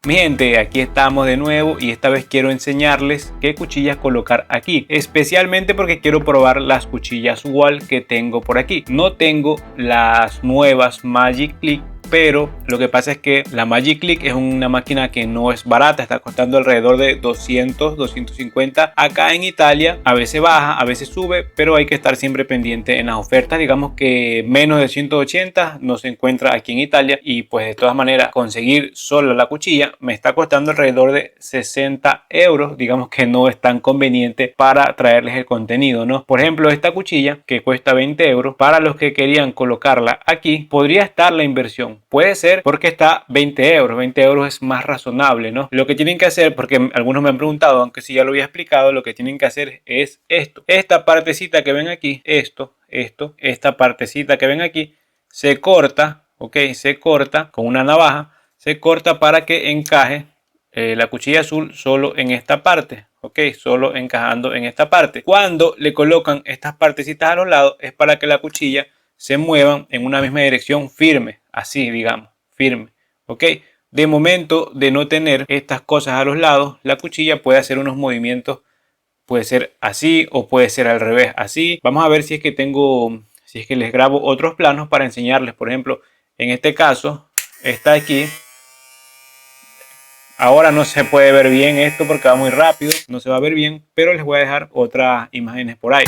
Mi gente, aquí estamos de nuevo y esta vez quiero enseñarles qué cuchillas colocar aquí, especialmente porque quiero probar las cuchillas Wall que tengo por aquí. No tengo las nuevas Magic Click, pero lo que pasa es que la Magic Click es una máquina que no es barata, está costando alrededor de 200, 250 acá en Italia. A veces baja, a veces sube, pero hay que estar siempre pendiente en las ofertas. Digamos que menos de 180 no se encuentra aquí en Italia, y pues de todas maneras conseguir solo la cuchilla me está costando alrededor de 60 euros. Digamos que no es tan conveniente para traerles el contenido, ¿no? Por ejemplo, esta cuchilla que cuesta 20 euros, para los que querían colocarla aquí, podría estar la inversión. Puede ser porque está 20 euros. 20 euros es más razonable, ¿no? Lo que tienen que hacer, porque algunos me han preguntado, aunque sí ya lo había explicado, lo que tienen que hacer es esto. Esta partecita que ven aquí, esta partecita que ven aquí, se corta, ok, se corta con una navaja, se corta para que encaje la cuchilla azul solo en esta parte, ok, solo encajando en esta parte. Cuando le colocan estas partecitas a los lados es para que la cuchilla se muevan en una misma dirección firme, así digamos, firme, ok. De momento, de no tener estas cosas a los lados, la cuchilla puede hacer unos movimientos, puede ser así o puede ser al revés, así. Vamos a ver si es que les grabo otros planos para enseñarles. Por ejemplo, en este caso está aquí. Ahora no se puede ver bien esto porque va muy rápido, no se va a ver bien, pero les voy a dejar otras imágenes por ahí.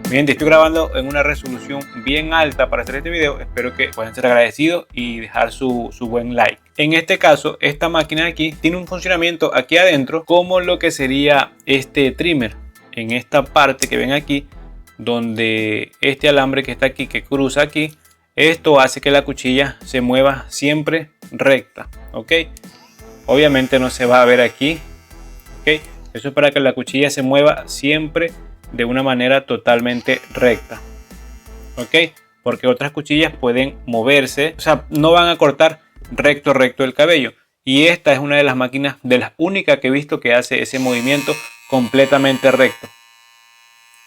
Bien, estoy grabando en una resolución bien alta para hacer este video. Espero que puedan ser agradecidos y dejar su buen like. En este caso, esta máquina de aquí tiene un funcionamiento aquí adentro como lo que sería este trimmer. En esta parte que ven aquí, donde este alambre que está aquí, que cruza aquí, esto hace que la cuchilla se mueva siempre recta, ok. Obviamente no se va a ver aquí, ok. Eso es para que la cuchilla se mueva siempre de una manera totalmente recta, ok, porque otras cuchillas pueden moverse, o sea, no van a cortar recto el cabello, y esta es una de las máquinas, de las únicas que he visto que hace ese movimiento completamente recto,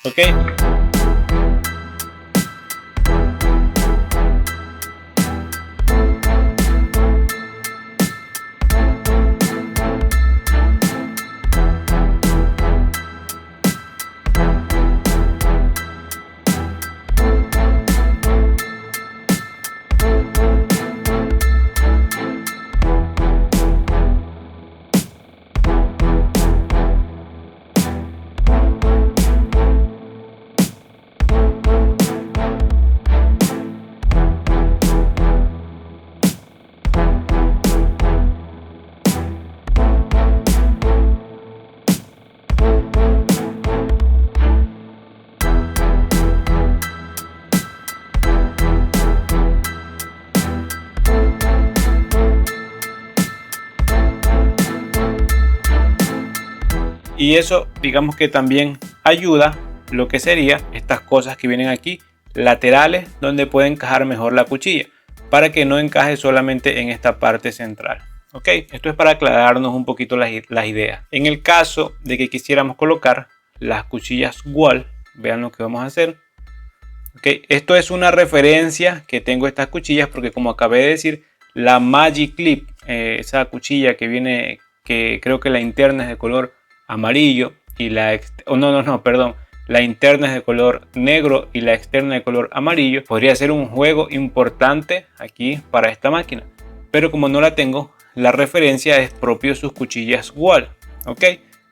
ok. Y eso, digamos que también ayuda lo que sería estas cosas que vienen aquí laterales, donde puede encajar mejor la cuchilla, para que no encaje solamente en esta parte central. Ok, esto es para aclararnos un poquito las ideas. En el caso de que quisiéramos colocar las cuchillas wall, vean lo que vamos a hacer. Ok, esto es una referencia que tengo estas cuchillas porque, como acabé de decir, la Magic Clip, esa cuchilla que viene, que creo que la interna es de color amarillo y la perdón, la interna es de color negro y la externa de color amarillo, podría ser un juego importante aquí para esta máquina, pero como no la tengo, la referencia es propio sus cuchillas wall. Ok,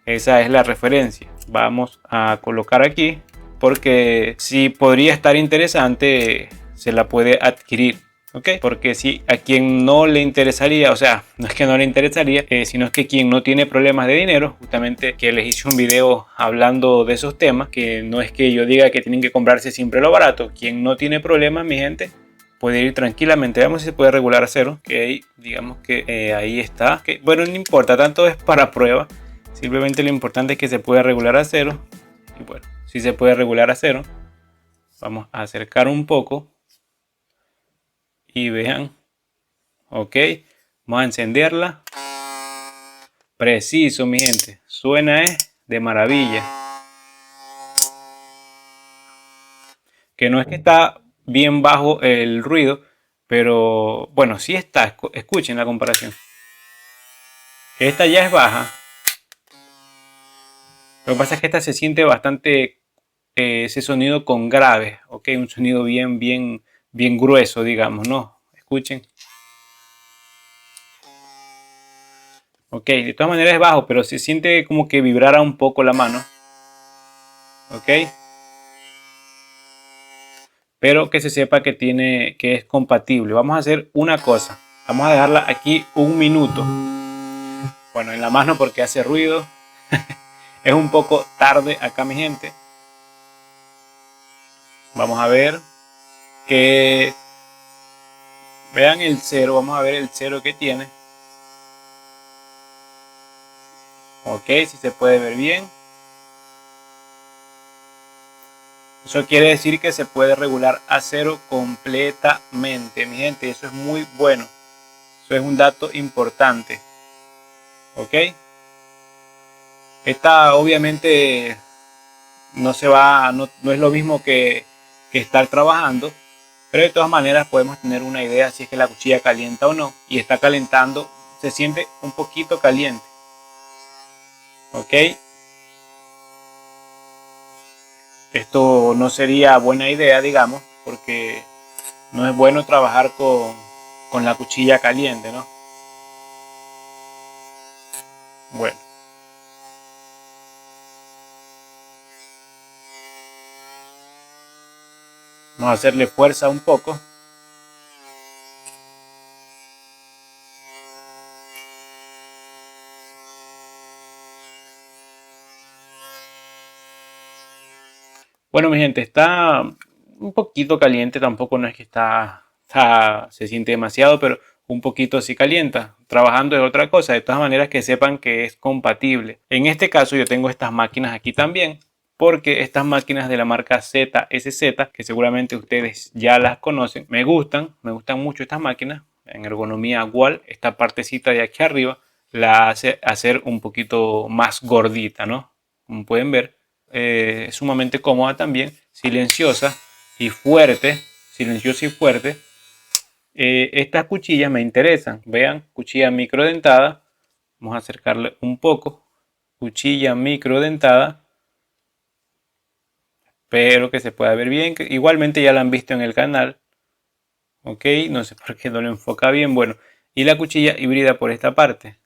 esa es la referencia. Vamos a colocar aquí porque si podría estar interesante, se la puede adquirir. ¿Ok? Porque si a quien no le interesaría, o sea, no es que no le interesaría, sino es que quien no tiene problemas de dinero, justamente que les hice un video hablando de esos temas, que no es que yo diga que tienen que comprarse siempre lo barato, quien no tiene problemas, mi gente, puede ir tranquilamente. Veamos si se puede regular a cero. Ok, digamos que ahí está. Okay. Bueno, no importa, tanto es para prueba, simplemente lo importante es que se puede regular a cero. Y bueno, si se puede regular a cero, vamos a acercar un poco y vean. Ok, vamos a encenderla. Preciso, mi gente, suena de maravilla. Que no es que está bien bajo el ruido, pero bueno, sí está. Escuchen la comparación. Esta ya es baja. Lo que pasa es que esta se siente bastante ese sonido con graves, ok, un sonido bien grueso, digamos, ¿no? Escuchen. Ok, de todas maneras es bajo, pero se siente como que vibrara un poco la mano. Ok. Pero que se sepa que es compatible. Vamos a hacer una cosa. Vamos a dejarla aquí un minuto. Bueno, en la mano porque hace ruido. Es un poco tarde acá, mi gente. Vamos a ver que vean el cero. Vamos a ver el cero que tiene. Ok, si se puede ver bien. Eso quiere decir que se puede regular a cero completamente, mi gente. Eso es muy bueno. Eso es un dato importante. Ok. Esta obviamente no es lo mismo que estar trabajando, pero de todas maneras podemos tener una idea si es que la cuchilla calienta o no, y está calentando, se siente un poquito caliente. Ok, esto no sería buena idea, digamos, porque no es bueno trabajar con la cuchilla caliente, ¿no? Bueno, vamos a hacerle fuerza un poco. Bueno, mi gente, está un poquito caliente, tampoco no es que se siente demasiado, pero un poquito sí calienta. Trabajando es otra cosa, de todas maneras que sepan que es compatible. En este caso yo tengo estas máquinas aquí también, porque estas máquinas de la marca ZSZ, que seguramente ustedes ya las conocen, me gustan mucho estas máquinas. En ergonomía igual, esta partecita de aquí arriba la hace hacer un poquito más gordita, ¿no? Como pueden ver. Es sumamente cómoda también, silenciosa y fuerte, estas cuchillas me interesan. Vean, cuchilla microdentada. Vamos a acercarle un poco. Cuchilla microdentada. Espero que se pueda ver bien. Igualmente ya la han visto en el canal. Ok, no sé por qué no lo enfoca bien. Bueno, y la cuchilla híbrida por esta parte.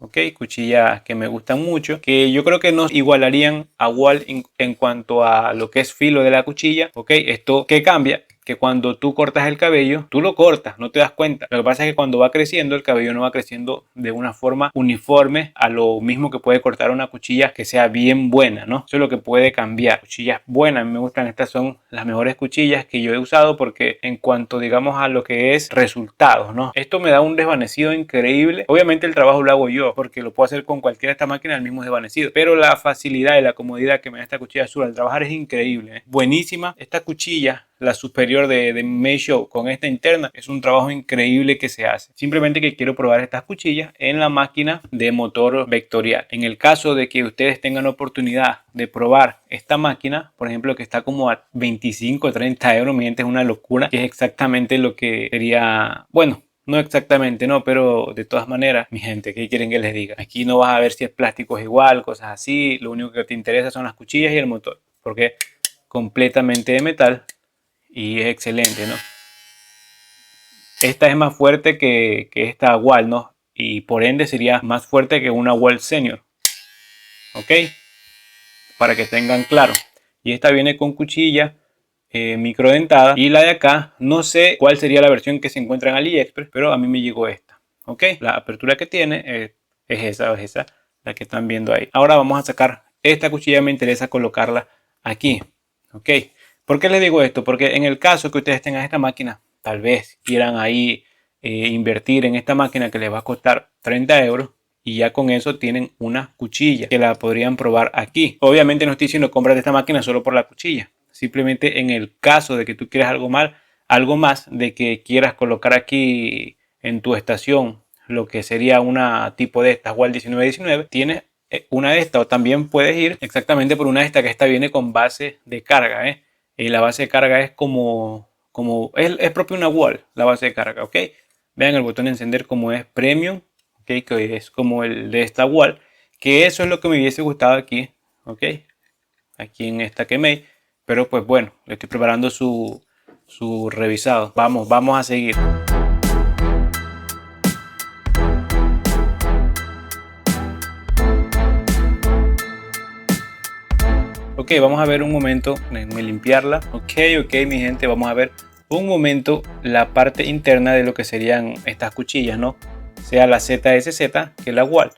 Ok, cuchillas que me gustan mucho, que yo creo que nos igualarían a Wall en cuanto a lo que es filo de la cuchilla. Ok, esto que cambia que cuando tú cortas el cabello, tú lo cortas, no te das cuenta. Lo que pasa es que cuando va creciendo, el cabello no va creciendo de una forma uniforme a lo mismo que puede cortar una cuchilla que sea bien buena, ¿no? Eso es lo que puede cambiar. Cuchillas buenas, a mí me gustan, estas son las mejores cuchillas que yo he usado porque en cuanto, digamos, a lo que es resultados, ¿no? Esto me da un desvanecido increíble. Obviamente el trabajo lo hago yo porque lo puedo hacer con cualquiera de estas máquinas el mismo desvanecido, pero la facilidad y la comodidad que me da esta cuchilla Azul al trabajar es increíble, ¿eh? Buenísima. Esta cuchilla, la superior de Meisho con esta interna, es un trabajo increíble que se hace. Simplemente que quiero probar estas cuchillas en la máquina de motor vectorial. En el caso de que ustedes tengan oportunidad de probar esta máquina, por ejemplo, que está como a 25 o 30 euros, mi gente, es una locura, que es exactamente lo que sería, bueno, no exactamente, no, pero de todas maneras, mi gente, ¿qué quieren que les diga? Aquí no vas a ver si el plástico es igual, cosas así. Lo único que te interesa son las cuchillas y el motor, porque completamente de metal y es excelente, ¿no? Esta es más fuerte que esta Wall, ¿no? Y por ende sería más fuerte que una Wall Senior, ¿ok? Para que tengan claro. Y esta viene con cuchilla microdentada, y la de acá no sé cuál sería la versión que se encuentra en AliExpress, pero a mí me llegó esta, ¿ok? La apertura que tiene es esa, la que están viendo ahí. Ahora vamos a sacar esta cuchilla, me interesa colocarla aquí, ¿ok? ¿Por qué les digo esto? Porque en el caso que ustedes tengan esta máquina, tal vez quieran ahí invertir en esta máquina que les va a costar 30 euros, y ya con eso tienen una cuchilla que la podrían probar aquí. Obviamente no estoy diciendo comprar esta máquina solo por la cuchilla. Simplemente en el caso de que tú quieras algo más, de que quieras colocar aquí en tu estación lo que sería una tipo de estas Wall 1919, tienes una de estas, o también puedes ir exactamente por una de estas, que esta viene con base de carga, ¿eh? Y la base de carga es es propio una Wall, la base de carga, ¿ok? Vean el botón de encender como es premium, ¿ok? Que es como el de esta Wall, que eso es lo que me hubiese gustado aquí, ¿ok? Aquí en esta Kemei. Pero pues bueno, le estoy preparando su revisado. Vamos a seguir. Ok, vamos a ver un momento, déjenme limpiarla. Ok, mi gente, vamos a ver un momento la parte interna de lo que serían estas cuchillas, ¿no? Sea la ZSZ que la Wall.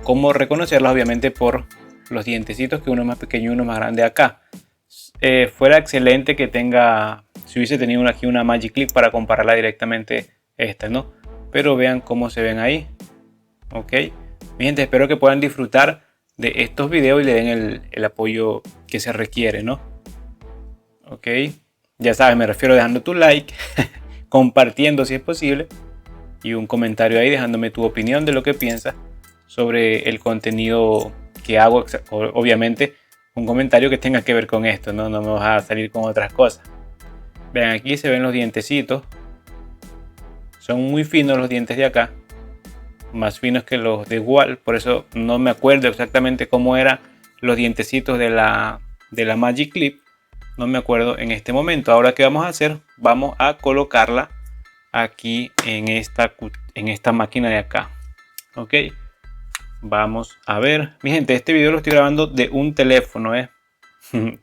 ¿Cómo reconocerlas? Obviamente por los dientecitos, que uno es más pequeño y uno más grande acá. Fuera excelente que tenga, si hubiese tenido aquí una Magic Clip para compararla directamente esta, ¿no? Pero vean cómo se ven ahí. Ok, mi gente, espero que puedan disfrutar de estos videos y le den el apoyo que se requiere, ¿no? Ok, ya sabes, me refiero dejando tu like, compartiendo si es posible, y un comentario ahí dejándome tu opinión de lo que piensas sobre el contenido que hago. Obviamente un comentario que tenga que ver con esto, no me vas a salir con otras cosas. Vean, aquí se ven los dientecitos, son muy finos los dientes de acá, más finos que los de Wall, por eso no me acuerdo exactamente cómo eran los dientecitos de la Magic Clip, no me acuerdo en este momento. Ahora, ¿qué vamos a hacer? Vamos a colocarla aquí en esta máquina de acá, ok. Vamos a ver, mi gente, este video lo estoy grabando de un teléfono,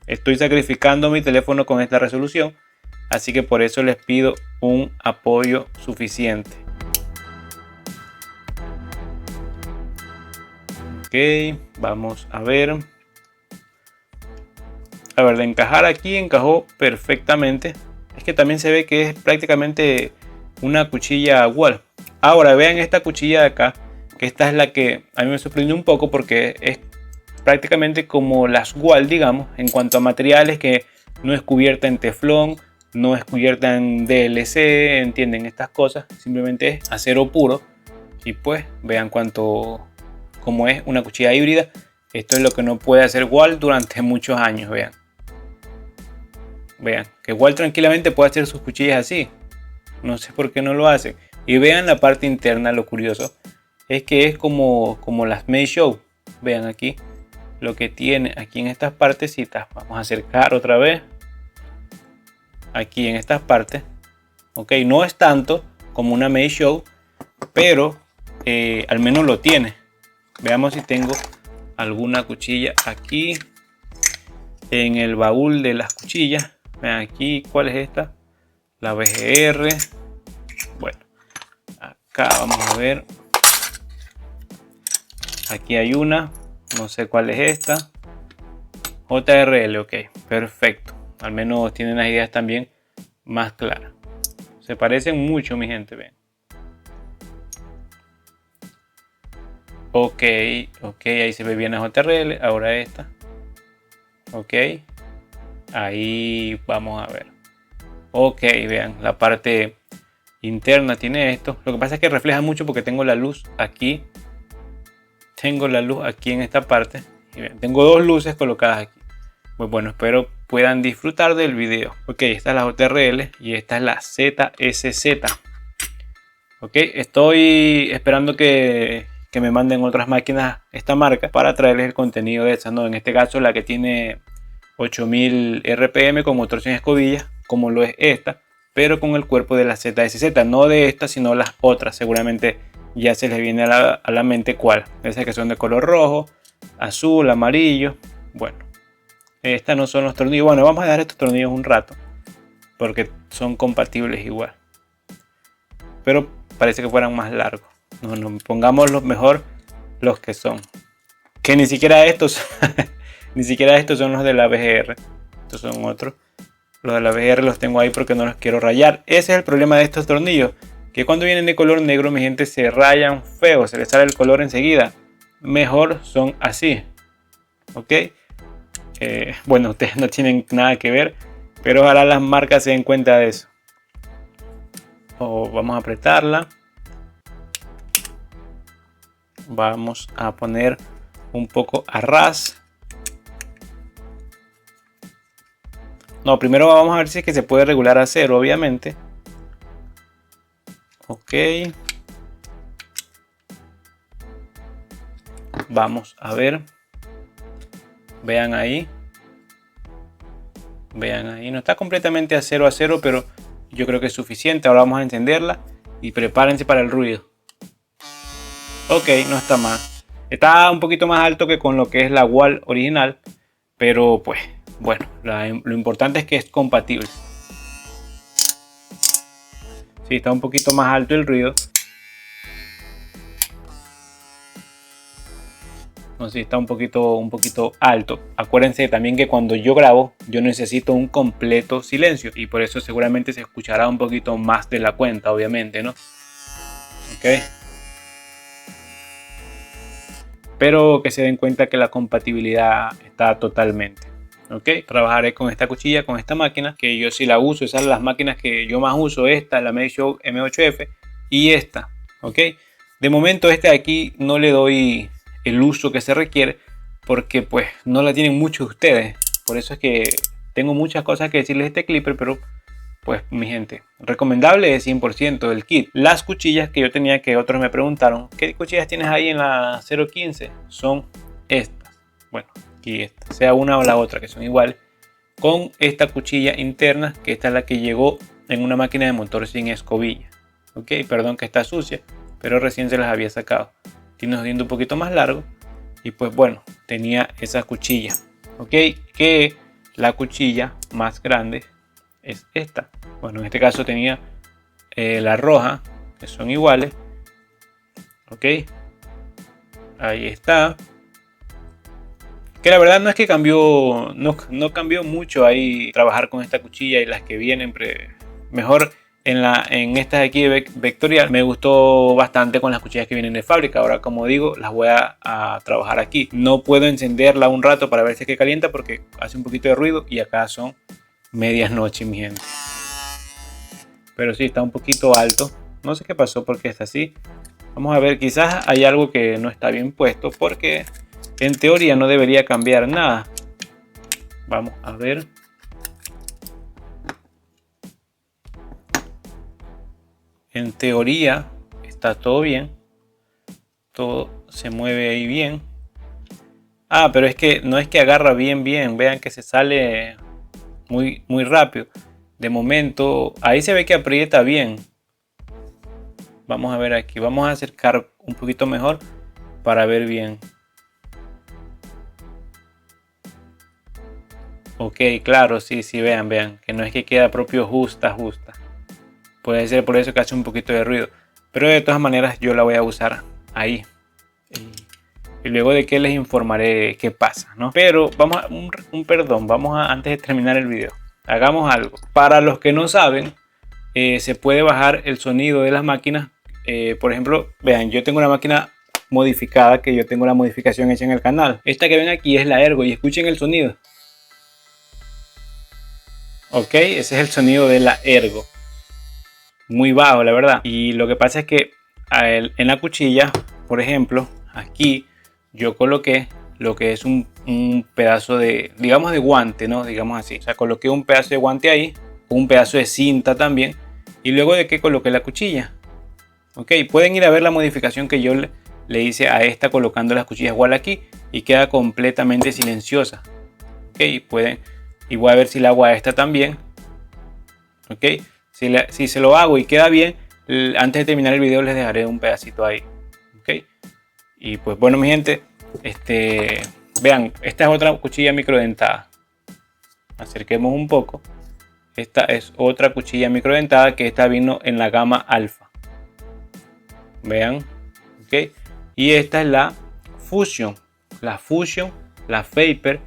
estoy sacrificando mi teléfono con esta resolución, así que por eso les pido un apoyo suficiente. Ok, vamos a ver. A ver, de encajar aquí encajó perfectamente. Es que también se ve que es prácticamente una cuchilla Wall. Ahora vean esta cuchilla de acá, que esta es la que a mí me sorprendió un poco, porque es prácticamente como las Wall, digamos, en cuanto a materiales, que no es cubierta en teflón, no es cubierta en DLC, entienden estas cosas, simplemente es acero puro. Y pues vean como es una cuchilla híbrida. Esto es lo que no puede hacer Wall durante muchos años. Vean que Wall tranquilamente puede hacer sus cuchillas así, no sé por qué no lo hace. Y vean la parte interna, lo curioso es que es como las Meisho. Vean aquí lo que tiene aquí en estas partecitas. Vamos a acercar otra vez aquí en estas partes, ok. No es tanto como una Meisho, pero al menos lo tiene. Veamos si tengo alguna cuchilla aquí en el baúl de las cuchillas. Vean aquí, ¿cuál es esta? la VGR. Bueno, acá vamos a ver. Aquí hay una, no sé cuál es esta. JRL, ok, perfecto. Al menos tienen las ideas también más claras. Se parecen mucho, mi gente, ven. Ok, ahí se ve bien la JRL. Ahora esta. Ok, ahí vamos a ver. Ok, vean, la parte interna tiene esto. Lo que pasa es que refleja mucho porque tengo la luz aquí. Tengo la luz aquí en esta parte. Y vean, tengo dos luces colocadas aquí. Pues bueno, espero puedan disfrutar del video. Ok, esta es la JRL y esta es la ZSZ. Ok, estoy esperando que me manden otras máquinas esta marca para traerles el contenido de esta, ¿no? En este caso la que tiene 8000 RPM con motor sin escobillas, como lo es esta, pero con el cuerpo de la ZSZ, no de esta sino las otras. Seguramente ya se les viene a la mente cuál. Esas que son de color rojo, azul, amarillo. Bueno, estas no son los tornillos. Bueno, vamos a dejar estos tornillos un rato porque son compatibles igual, pero parece que fueran más largos. No, pongamos los mejor los que son, que ni siquiera estos ni siquiera estos son los de la VGR. Estos son otros. Los de la VGR los tengo ahí porque no los quiero rayar. Ese es el problema de estos tornillos, que cuando vienen de color negro, mi gente, se rayan feo, se les sale el color enseguida. Mejor son así, ok. Bueno, ustedes no tienen nada que ver, pero ojalá las marcas se den cuenta de eso. Vamos a apretarla. Vamos a poner un poco a ras. No, primero vamos a ver si es que se puede regular a cero, obviamente. Ok. Vamos a ver. Vean ahí. Vean ahí. No está completamente a cero, pero yo creo que es suficiente. Ahora vamos a encenderla y prepárense para el ruido. Ok, no está mal. Está un poquito más alto que con lo que es la wall original, pero pues bueno, lo importante es que es compatible. Sí, está un poquito más alto el ruido. No sé, está un poquito alto. Acuérdense también que cuando yo grabo, yo necesito un completo silencio y por eso seguramente se escuchará un poquito más de la cuenta, obviamente, ¿no? Ok. Pero que se den cuenta que la compatibilidad está totalmente. Ok, trabajaré con esta cuchilla, con esta máquina, que yo sí la uso. Esas son las máquinas que yo más uso. Esta, la Medshow M8F y esta. Ok, de momento este de aquí no le doy el uso que se requiere porque pues no la tienen muchos de ustedes. Por eso es que tengo muchas cosas que decirles de este clipper, pero pues mi gente, recomendable es 100% el kit. Las cuchillas que yo tenía, que otros me preguntaron, ¿qué cuchillas tienes ahí en la 015? Son estas. Bueno, aquí esta, sea una o la otra, que son iguales. Con esta cuchilla interna, que esta es la que llegó en una máquina de motor sin escobilla. Ok, perdón que está sucia, pero recién se las había sacado. Tiene un diente un poquito más largo. Y pues bueno, tenía esa cuchilla. Ok, que la cuchilla más grande es esta. Bueno, en este caso tenía la roja, que son iguales. Ok, ahí está. Que la verdad no es que cambió, no cambió mucho ahí trabajar con esta cuchilla y las que vienen. Mejor en estas aquí de vectorial me gustó bastante con las cuchillas que vienen de fábrica. Ahora, como digo, las voy a trabajar aquí. No puedo encenderla un rato para ver si es que calienta porque hace un poquito de ruido y acá son medianoche, mi gente. Pero sí, está un poquito alto. No sé qué pasó porque está así. Vamos a ver, quizás hay algo que no está bien puesto porque en teoría no debería cambiar nada. Vamos a ver. En teoría está todo bien. Todo se mueve ahí bien. Ah, pero es que no es que agarra bien. Vean que se sale muy rápido. De momento, ahí se ve que aprieta bien. Vamos a ver aquí. Vamos a acercar un poquito mejor para ver bien. Ok, claro, sí, vean, que no es que queda propio justa. Puede ser por eso que hace un poquito de ruido. Pero de todas maneras yo la voy a usar ahí. Y luego de que les informaré qué pasa, ¿no? Pero vamos a antes de terminar el video, hagamos algo. Para los que no saben, se puede bajar el sonido de las máquinas. Por ejemplo, vean, yo tengo una máquina modificada, que yo tengo la modificación hecha en el canal. Esta que ven aquí es la Ergo y escuchen el sonido. Ok, ese es el sonido de la Ergo. Muy bajo, la verdad. Y lo que pasa es que en la cuchilla, por ejemplo, aquí yo coloqué lo que es un pedazo de, digamos, de guante, ¿no? Digamos así. O sea, coloqué un pedazo de guante ahí, un pedazo de cinta también. Y luego de que coloqué la cuchilla. Ok, pueden ir a ver la modificación que yo le hice a esta colocando las cuchillas igual aquí. Y queda completamente silenciosa. Ok, pueden. Y voy a ver si la hago a esta también. Ok, si se lo hago y queda bien, antes de terminar el video les dejaré un pedacito ahí. Ok, y pues bueno, mi gente, vean, esta es otra cuchilla microdentada. Acerquemos un poco. Esta es otra cuchilla microdentada, que esta vino en la gama alfa. Vean, ok, y esta es la Fusion, la Vapor.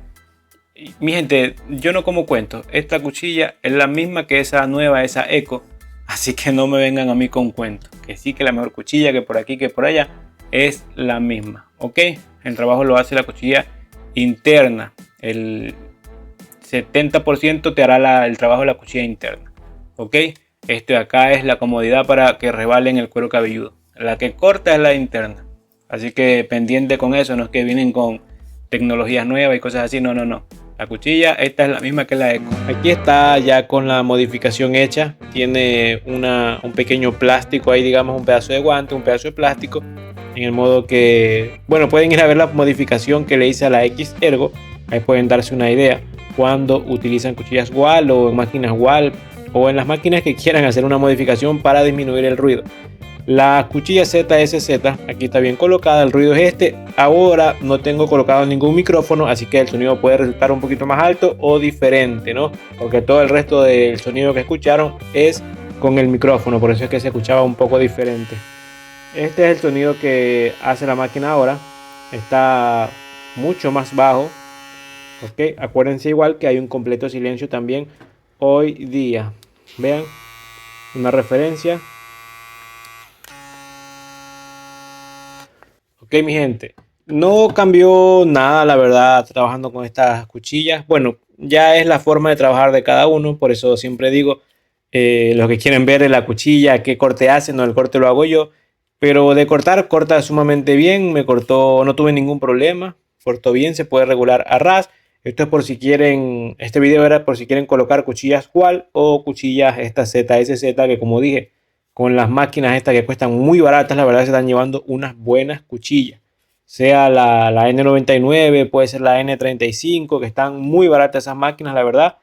Mi gente, yo no como cuento, esta cuchilla es la misma que esa nueva, esa Eco, así que no me vengan a mí con cuentos, que sí, que la mejor cuchilla, que por aquí, que por allá, es la misma, ok. El trabajo lo hace la cuchilla interna, el 70% te hará el trabajo de la cuchilla interna, ok. Esto de acá es la comodidad para que rebalen el cuero cabelludo, la que corta es la interna, así que pendiente con eso, no es que vienen con tecnologías nuevas y cosas así, no. La cuchilla, esta es la misma que la Eco. Aquí está ya con la modificación hecha. Tiene un pequeño plástico ahí, digamos, un pedazo de guante, un pedazo de plástico. En el modo que, bueno, pueden ir a ver la modificación que le hice a la X Ergo. Ahí pueden darse una idea cuando utilizan cuchillas WAL o máquinas WAL o en las máquinas que quieran hacer una modificación para disminuir el ruido. La cuchilla ZSZ aquí está bien colocada, el ruido es este. Ahora no tengo colocado ningún micrófono, así que el sonido puede resultar un poquito más alto o diferente, ¿no? Porque todo el resto del sonido que escucharon es con el micrófono, por eso es que se escuchaba un poco diferente. Este es el sonido que hace la máquina ahora, está mucho más bajo, ¿ok? Acuérdense igual que hay un completo silencio también hoy día. Vean, una referencia. Ok, mi gente, no cambió nada, la verdad, trabajando con estas cuchillas. Bueno, ya es la forma de trabajar de cada uno, por eso siempre digo, los que quieren ver la cuchilla, qué corte hace, no, el corte lo hago yo. Pero de cortar, corta sumamente bien, me cortó, no tuve ningún problema, cortó bien, se puede regular a ras. Esto es por si quieren, este video era por si quieren colocar cuchillas cual o cuchillas estas ZSZ, que como dije, con las máquinas estas que cuestan muy baratas, la verdad se están llevando unas buenas cuchillas. Sea la N99, puede ser la N35, que están muy baratas esas máquinas, la verdad.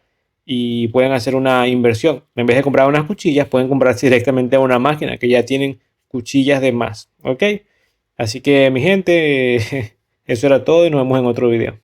Y pueden hacer una inversión. En vez de comprar unas cuchillas, pueden comprarse directamente una máquina que ya tienen cuchillas de más. ¿Ok? Así que mi gente, eso era todo y nos vemos en otro video.